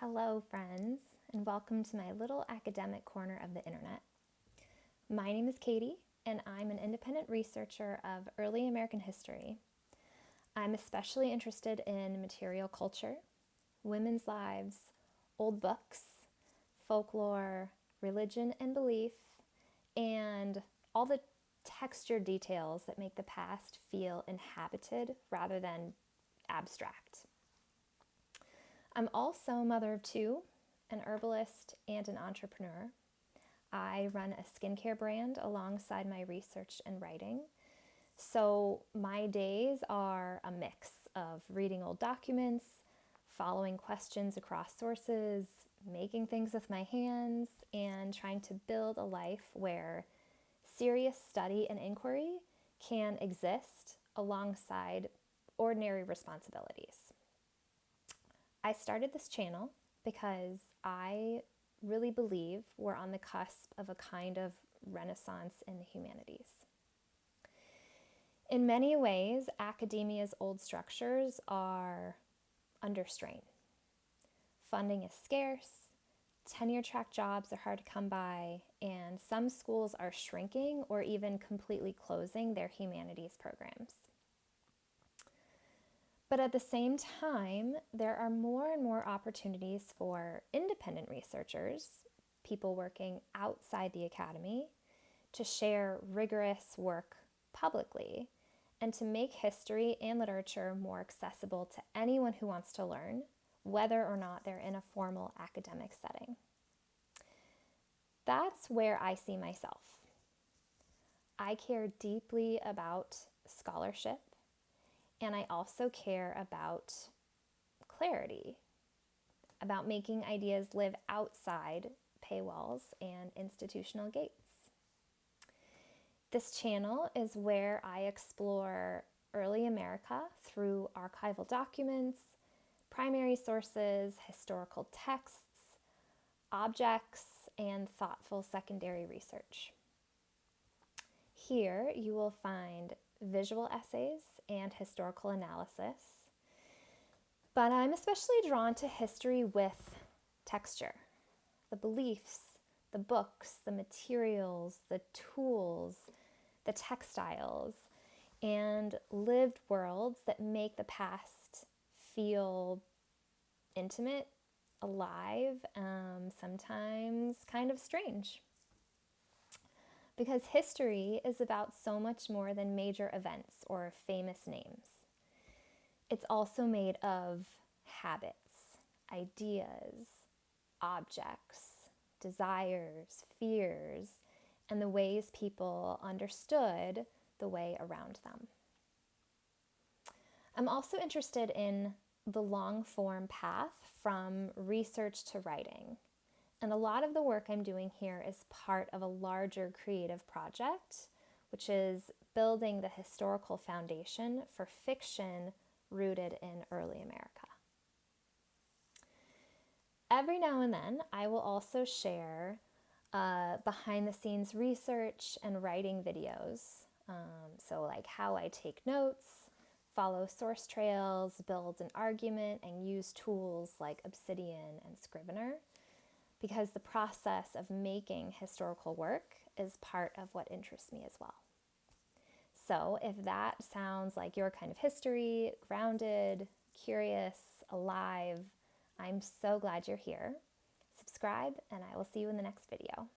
Hello, friends, and welcome to my little academic corner of the internet. My name is Katie, and I'm an independent researcher of early American history. I'm especially interested in material culture, women's lives, old books, folklore, religion and belief, and all the textured details that make the past feel inhabited rather than abstract. I'm also a mother of two, an herbalist and an entrepreneur. I run a skincare brand alongside my research and writing. So my days are a mix of reading old documents, following questions across sources, making things with my hands, and trying to build a life where serious study and inquiry can exist alongside ordinary responsibilities. I started this channel because I really believe we're on the cusp of a kind of renaissance in the humanities. In many ways, academia's old structures are under strain. Funding is scarce, tenure-track jobs are hard to come by, and some schools are shrinking or even completely closing their humanities programs. But at the same time, there are more and more opportunities for independent researchers, people working outside the academy, to share rigorous work publicly and to make history and literature more accessible to anyone who wants to learn, whether or not they're in a formal academic setting. That's where I see myself. I care deeply about scholarship, and I also care about clarity, about making ideas live outside paywalls and institutional gates. This channel is where I explore early America through archival documents, primary sources, historical texts, objects, and thoughtful secondary research. Here you will find visual essays and historical analysis, but I'm especially drawn to history with texture, the beliefs, the books, the materials, the tools, the textiles, and lived worlds that make the past feel intimate, alive, sometimes kind of strange. Because history is about so much more than major events or famous names. It's also made of habits, ideas, objects, desires, fears, and the ways people understood the way around them. I'm also interested in the long-form path from research to writing. And a lot of the work I'm doing here is part of a larger creative project, which is building the historical foundation for fiction rooted in early America. Every now and then, I will also share behind-the-scenes research and writing videos. So like how I take notes, follow source trails, build an argument, and use tools like Obsidian and Scrivener, because the process of making historical work is part of what interests me as well. So if that sounds like your kind of history, grounded, curious, alive, I'm so glad you're here. Subscribe, and I will see you in the next video.